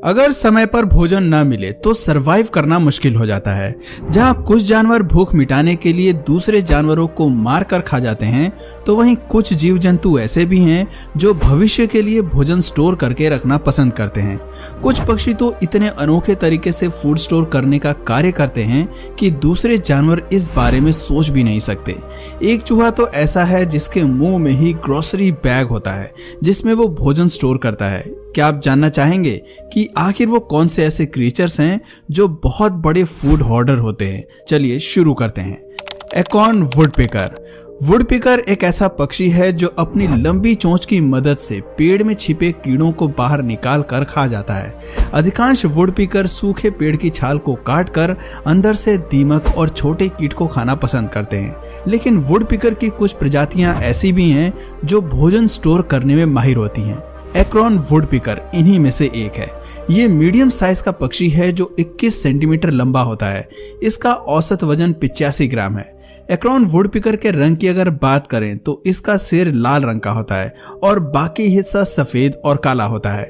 अगर समय पर भोजन न मिले तो सरवाइव करना मुश्किल हो जाता है। जहां कुछ जानवर भूख मिटाने के लिए दूसरे जानवरों को मार कर खा जाते हैं, तो वहीं कुछ जीव जंतु ऐसे भी हैं जो भविष्य के लिए भोजन स्टोर करके रखना पसंद करते हैं। कुछ पक्षी तो इतने अनोखे तरीके से फूड स्टोर करने का कार्य करते हैं कि दूसरे जानवर इस बारे में सोच भी नहीं सकते। एक चूहा तो ऐसा है जिसके मुंह में ही ग्रोसरी बैग होता है जिसमें वो भोजन स्टोर करता है। क्या आप जानना चाहेंगे कि आखिर वो कौन से ऐसे क्रीचर्स हैं जो बहुत बड़े फूड होर्डर होते हैं? चलिए शुरू करते हैं। Acorn woodpecker. वुडपेकर एक ऐसा पक्षी है जो अपनी लंबी चोंच की मदद से पेड़ में छिपे कीड़ों को बाहर निकाल कर खा जाता है। अधिकांश वुडपेकर सूखे पेड़ की छाल को काट कर अंदर से दीमक और छोटे कीट को खाना पसंद करते हैं। लेकिन वुडपेकर की कुछ प्रजातियां ऐसी भी हैं जो भोजन स्टोर करने में माहिर होती हैं। एकॉर्न वुडपेकर इन्हीं में से एक है। ये मीडियम साइज का पक्षी है जो 21 सेंटीमीटर लंबा होता है। इसका औसत वजन 85 ग्राम है। एकॉर्न वुडपेकर के रंग की अगर बात करें तो इसका सिर लाल रंग का होता है और बाकी हिस्सा सफेद और काला होता है।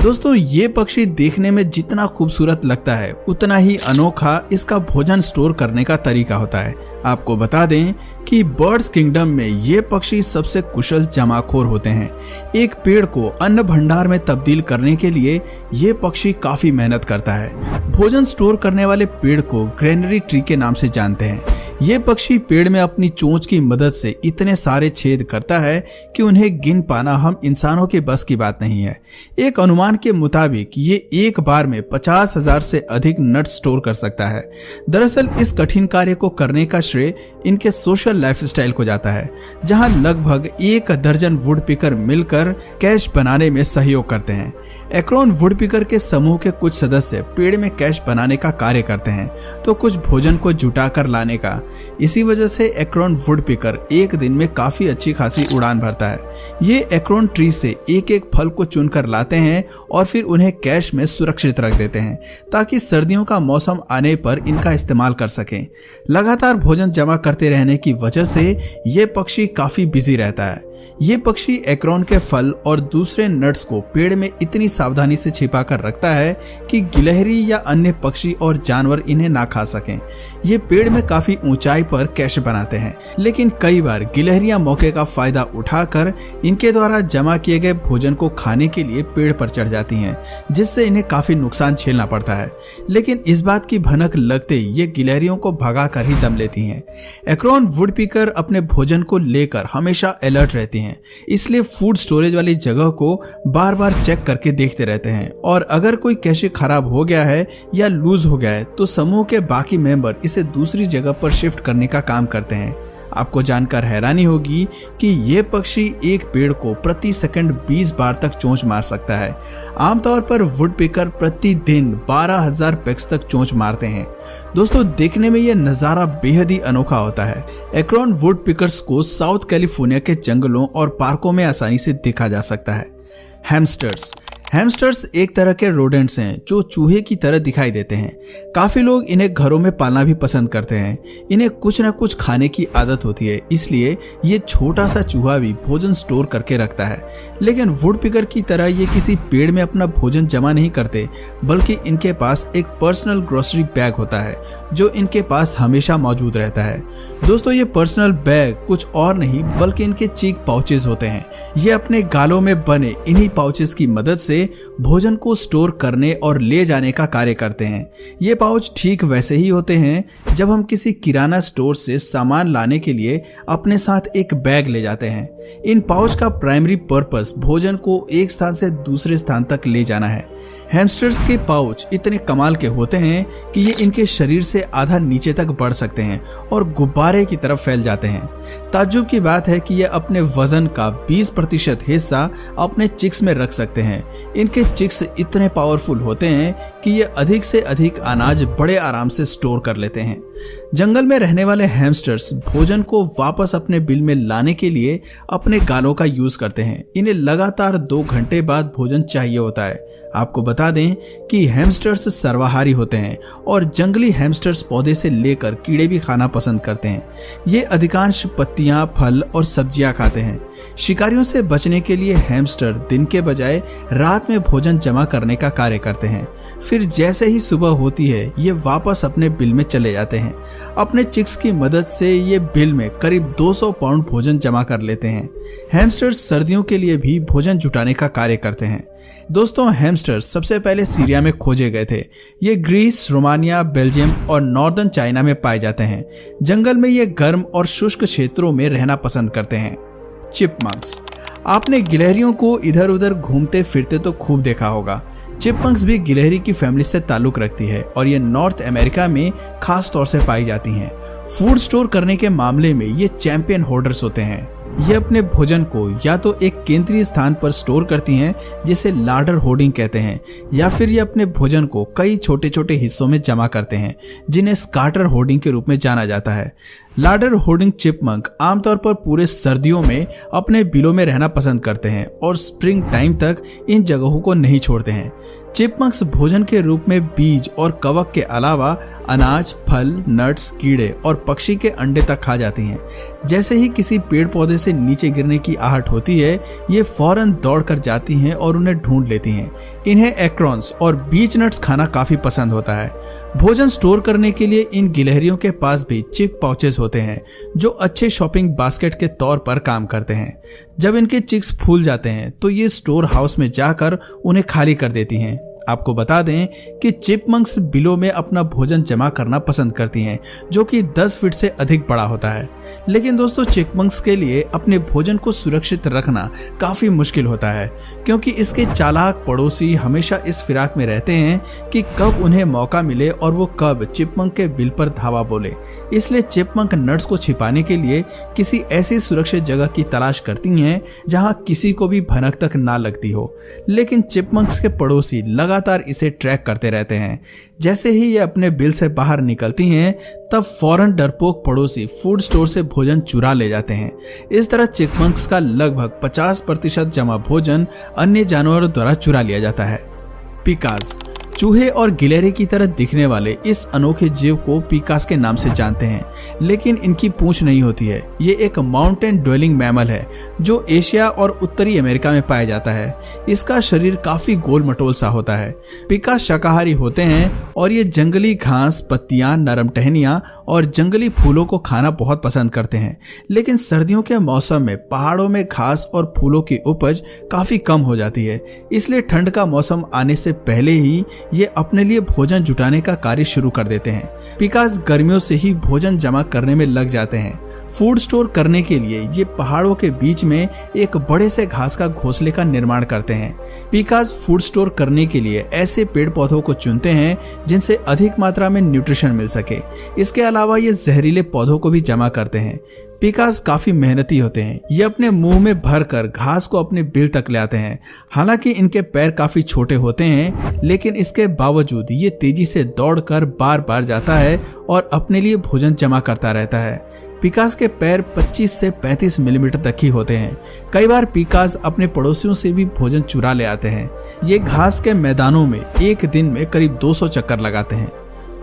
दोस्तों, ये पक्षी देखने में जितना खूबसूरत लगता है उतना ही अनोखा इसका भोजन स्टोर करने का तरीका होता है। आपको बता दें कि बर्ड्स किंगडम में ये पक्षी सबसे कुशल जमाखोर होते हैं। एक पेड़ को अन्न भंडार में तब्दील करने के लिए ये पक्षी काफी मेहनत करता है। भोजन स्टोर करने वाले पेड़ को ग्रेनरी ट्री के नाम से जानते हैं। ये पक्षी पेड़ में अपनी चोंच की मदद से इतने सारे छेद करता है कि उन्हें गिन पाना हम इंसानों के बस की बात नहीं है। एक अनुमान के मुताबिक ये एक बार में 50,000 से अधिक नट स्टोर कर सकता है। दरअसल इस कठिन कार्य को करने का श्रेय इनके सोशल लाइफस्टाइल को जाता है, जहां लगभग 1 दर्जन वुडपेकर मिलकर कैश बनाने में सहयोग करते हैं। एकॉर्न वुडपेकर के समूह के कुछ सदस्य पेड़ में कैश बनाने का कार्य करते हैं तो कुछ भोजन को जुटा कर लाने का। इसी वजह से एकॉर्न वुडपेकर एक दिन में काफी अच्छी खासी उड़ान भरता है। ये एकॉर्न ट्री से एक एक फल को चुनकर लाते हैं और फिर उन्हें कैश में सुरक्षित रख देते हैं ताकि सर्दियों का मौसम आने पर इनका इस्तेमाल कर सकें। लगातार भोजन जमा करते रहने की वजह से ये पक्षी काफी बिजी रहता है। ये पक्षी एकॉर्न के फल और दूसरे नट्स को पेड़ में इतनी सावधानी से छिपा कर रखता है कि गिलहरी या अन्य पक्षी और जानवर इन्हें ना खा सकें। ये पेड़ में काफी ऊंचाई पर कैश बनाते हैं, लेकिन कई बार गिलहरियां मौके का फायदा उठाकर इनके द्वारा जमा किए गए भोजन को खाने के लिए पेड़ पर चढ़ जाती हैं, जिससे इन्हें काफी नुकसान झेलना पड़ता है। लेकिन इस बात की भनक लगते ये गिलहरियों को भगा कर ही दम लेती हैं। एकॉर्न वुडपेकर अपने भोजन को लेकर हमेशा अलर्ट रहती हैं, इसलिए फूड स्टोरेज वाली जगह को बार बार चेक करके देखते रहते हैं और अगर कोई कैश खराब हो गया है या लूज हो गया है तो समूह के बाकी मेंबर इसे दूसरी जगह पर शिफ्ट करने का काम करते हैं। आपको जानकर हैरानी होगी कि ये पक्षी एक पेड़ को प्रति सेकंड 20 बार तक चोंच मार सकता है। आमतौर पर वुडपेकर प्रतिदिन 12,000 पेग्स तक चोंच मारते हैं। दोस्तों, देखने में यह नज़ारा बेहद ही अनोखा होता है। एकॉर्न वुडपेकर्स को साउथ कैलिफोर्निया के जंगलों और पार्कों में आसानी से देखा जा सकता है। हैमस्टर्स एक तरह के रोडेंट्स हैं जो चूहे की तरह दिखाई देते हैं। काफी लोग इन्हें घरों में पालना भी पसंद करते हैं। इन्हें कुछ न कुछ खाने की आदत होती है, इसलिए ये छोटा सा चूहा भी भोजन स्टोर करके रखता है। लेकिन वुडपेकर की तरह ये किसी पेड़ में अपना भोजन जमा नहीं करते, बल्कि इनके पास एक पर्सनल ग्रोसरी बैग होता है जो इनके पास हमेशा मौजूद रहता है। दोस्तों, ये पर्सनल बैग कुछ और नहीं बल्कि इनके चीक पाउचेस होते हैं। ये अपने गालों में बने इन्हीं पाउचेस की मदद से भोजन को स्टोर करने और ले जाने का कार्य करते हैं। ये पाउच ठीक वैसे ही होते हैं जब हम किसी किराना स्टोर से सामान लाने के लिए अपने साथ एक बैग ले जाते हैं। इन पाउच का प्राइमरी पर्पस भोजन को एक स्थान से दूसरे स्थान तक ले जाना है। हैमस्टर्स के पाउच इतने कमाल के होते हैं कि ये इनके शरीर से आधा नीचे तक बढ़ सकते हैं और गुब्बारे की तरफ फैल जाते हैं। ताज्जुब की बात है कि ये अपने वजन का 20% हिस्सा अपने चिक्स में रख सकते हैं। इनके चिक्स इतने पावरफुल होते हैं कि ये अधिक से अधिक अनाज बड़े आराम से स्टोर कर लेते हैं। जंगल में रहने वाले हैमस्टर्स भोजन को वापस अपने बिल में लाने के लिए अपने गालों का यूज करते हैं। इन्हें लगातार 2 घंटे बाद भोजन चाहिए होता है। आपको बता दें कि हैमस्टर्स सर्वाहारी होते हैं और जंगली हैमस्टर्स पौधे से लेकर कीड़े भी खाना पसंद करते हैं। ये अधिकांश पत्तियां, फल और सब्जियां खाते हैं। शिकारियों से बचने के लिए हैमस्टर दिन के बजाय रात में भोजन जमा करने का कार्य करते हैं। फिर जैसे ही सुबह होती है ये वापस अपने बिल में चले जाते हैं। अपने चिक्स की मदद से ये बिल में करीब 200 पाउंड भोजन जमा कर लेते हैं। हैमस्टर्स सर्दियों के लिए भी भोजन जुटाने का कार्य करते हैं। दोस्तों, हैमस्टर्स सबसे पहले सीरिया में खोजे गए थे। ये ग्रीस, रोमानिया, बेल्जियम और नॉर्दर्न चाइना में पाए जाते हैं। जंगल में ये गर्म और शुष्क क्षेत्रों में रहना पसंद करते हैं। चिपमंक्स, आपने गिलहरियों को इधर उधर घूमते फिरते तो खूब देखा होगा। चिपमंक्स भी गिलहरी की फैमिली से ताल्लुक रखती है और ये नॉर्थ अमेरिका में खास तौर से पाई जाती हैं। फूड स्टोर करने के मामले में ये चैंपियन होर्डर्स होते हैं। ये अपने भोजन को या तो एक केंद्रीय स्थान पर स्टोर करती हैं, जिसे लाडर होर्डिंग कहते हैं, या फिर ये अपने भोजन को कई छोटे छोटे हिस्सों में जमा करते हैं, जिन्हें स्काटर होर्डिंग के रूप में जाना जाता है। लाडर होर्डिंग चिपमंक आमतौर पर पूरे सर्दियों में अपने बिलों में रहना पसंद करते हैं और स्प्रिंग टाइम तक इन जगहों को नहीं छोड़ते हैं। चिपमंक्स भोजन के रूप में बीज और कवक के अलावा अनाज, फल, नट्स, कीड़े और पक्षी के अंडे तक खा जाती हैं। जैसे ही किसी पेड़ पौधे से नीचे गिरने की आहट होती है, ये फौरन दौड़ कर जाती हैं और उन्हें ढूंढ लेती हैं। इन्हें एक्रॉन्स और बीच नट्स खाना काफी पसंद होता है। भोजन स्टोर करने के लिए इन गिलहरियों के पास भी चिक पाउचेस होते हैं, जो अच्छे शॉपिंग बास्केट के तौर पर काम करते हैं। जब इनके चिक्स फूल जाते हैं तो ये स्टोर हाउस में जाकर उन्हें खाली कर देती हैं। आपको बता दें कि चिपमंक्स बिलों में अपना भोजन जमा करना पसंद करती हैं, जो कि 10 फीट से अधिक बड़ा होता है। लेकिन दोस्तों, चिपमंक्स के लिए अपने भोजन को सुरक्षित रखना काफी मुश्किल होता है, क्योंकि इसके चालाक पड़ोसी हमेशा इस फिराक में रहते हैं कि कब उन्हें मौका मिले और वो कब चिपमंक के बिल पर धावा बोले। इसलिए चिपमंक नट्स को छिपाने के लिए किसी ऐसी सुरक्षित जगह की तलाश करती हैं जहां किसी को भी भनक तक ना लगती हो। लेकिन चिपमंक्स के पड़ोसी लगातार इसे ट्रैक करते रहते हैं। जैसे ही ये अपने बिल से बाहर निकलती हैं, तब फौरन डरपोक पड़ोसी फूड स्टोर से भोजन चुरा ले जाते हैं। इस तरह चिपमंक्स का लगभग 50% जमा भोजन अन्य जानवरों द्वारा चुरा लिया जाता है। पिकास, चूहे और गिलहरी की तरह दिखने वाले इस अनोखे जीव को पिकास के नाम से जानते हैं, लेकिन इनकी पूंछ नहीं होती है। ये एक माउंटेन ड्वेलिंग मैमल है जो एशिया और उत्तरी अमेरिका में पाया जाता है। इसका शरीर काफी गोल मटोल सा होता है। पिकास शाकाहारी होते हैं और ये जंगली घास, पत्तियां, नरम टहनियां और जंगली फूलों को खाना बहुत पसंद करते हैं। लेकिन सर्दियों के मौसम में पहाड़ों में घास और फूलों की उपज काफी कम हो जाती है, इसलिए ठंड का मौसम आने से पहले ही ये अपने लिए भोजन जुटाने का कार्य शुरू कर देते हैं। पिकास गर्मियों से ही भोजन जमा करने में लग जाते हैं। फूड स्टोर करने के लिए ये पहाड़ों के बीच में एक बड़े से घास का घोंसले का निर्माण करते हैं। पिकास फूड स्टोर करने के लिए ऐसे पेड़ पौधों को चुनते हैं जिनसे अधिक मात्रा में न्यूट्रिशन मिल सके। इसके अलावा ये जहरीले पौधों को भी जमा करते हैं। पिकास काफी मेहनती होते हैं। ये अपने मुंह में भरकर घास को अपने बिल तक ले आते हैं। हालांकि इनके पैर काफी छोटे होते हैं, लेकिन इसके बावजूद ये तेजी से दौड़कर बार बार जाता है और अपने लिए भोजन जमा करता रहता है। पिकास के पैर 25 से 35 मिलीमीटर तक ही होते हैं। कई बार पिकास अपने पड़ोसियों से भी भोजन चुरा ले आते हैं। ये घास के मैदानों में एक दिन में करीब 200 चक्कर लगाते हैं।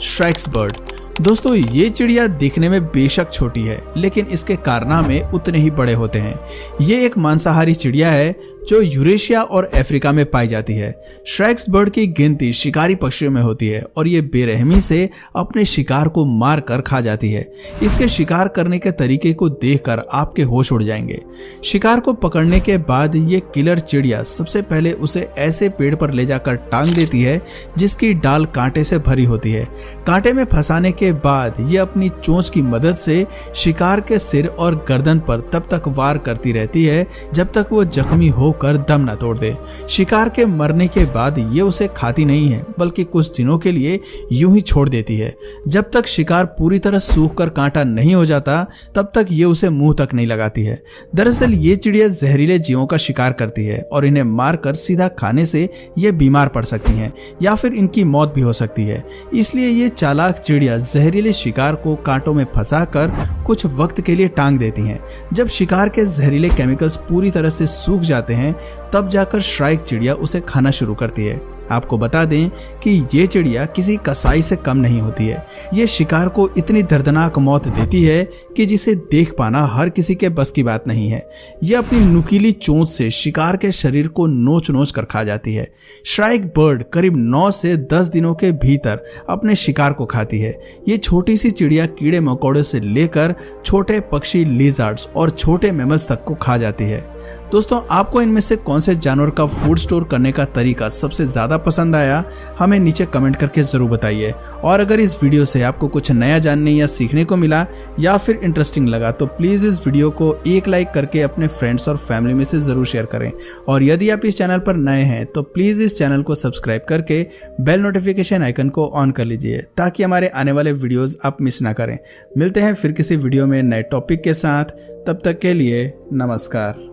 श्रैक्स बर्ड, दोस्तों ये चिड़िया दिखने में बेशक छोटी है, लेकिन इसके कारनामे उतने ही बड़े होते हैं। ये एक मांसाहारी चिड़िया है जो यूरेशिया और अफ्रीका में पाई जाती है। श्रैक्स बर्ड की गिनती शिकारी पक्षियों में होती है और ये बेरहमी से अपने शिकार को मार कर खा जाती है। इसके शिकार करने के तरीके को देखकर आपके होश उड़ जाएंगे। शिकार को पकड़ने के बाद ये किलर चिड़िया सबसे पहले उसे ऐसे पेड़ पर ले जाकर टांग देती है जिसकी डाल कांटे से भरी होती है। कांटे में फंसाने के बाद ये अपनी चोंच की मदद से शिकार के सिर और गर्दन पर तब तक वार करती रहती है जब तक वो जख्मी होकर कर दम न तोड़ दे। शिकार के मरने के बाद ये उसे खाती नहीं है, बल्कि कुछ दिनों के लिए यूं ही छोड़ देती है। जब तक शिकार पूरी तरह सूख कर कांटा नहीं हो जाता तब तक ये उसे मुंह तक नहीं लगाती है। दरअसल ये चिड़िया जहरीले जीवों का शिकार करती है और इन्हें मारकर सीधा खाने से ये बीमार पड़ सकती हैं या फिर इनकी मौत भी हो सकती है। इसलिए ये चालाक चिड़िया जहरीले शिकार को कांटों में फंसाकर कुछ वक्त के लिए टांग देती हैं। जब शिकार के जहरीले केमिकल्स पूरी तरह से सूख जाते हैं तब जाकर श्राइक चिड़िया उसे खाना शुरू करती है। आपको बता दें कि ये चिड़िया किसी कसाई से कम नहीं होती है। ये शिकार को इतनी दर्दनाक मौत देती है कि जिसे देख पाना हर किसी के बस की बात नहीं है। ये अपनी नुकीली चोंच से शिकार के शरीर को नोच नोच कर खा जाती है। श्राइक बर्ड करीब 9 से 10 दिनों के भीतर अपने शिकार को खाती है। ये छोटी सी चिड़िया कीड़े मकोड़े से लेकर छोटे पक्षी, लिजर्ड्स और छोटे मैमल्स तक को खा जाती है। दोस्तों, आपको इनमें से कौन से जानवर का फूड स्टोर करने का तरीका सबसे ज्यादा पसंद आया, हमें नीचे कमेंट करके जरूर बताइए। और अगर इस वीडियो से आपको कुछ नया जानने या सीखने को मिला या फिर इंटरेस्टिंग लगा तो प्लीज इस वीडियो को एक लाइक करके अपने फ्रेंड्स और फैमिली में से जरूर शेयर करें। और यदि आप इस चैनल पर नए हैं तो प्लीज इस चैनल को सब्सक्राइब करके बेल नोटिफिकेशन आइकन को ऑन कर लीजिए ताकि हमारे आने वाले वीडियोज आप मिस ना करें। मिलते हैं फिर किसी वीडियो में नए टॉपिक के साथ, तब तक के लिए नमस्कार।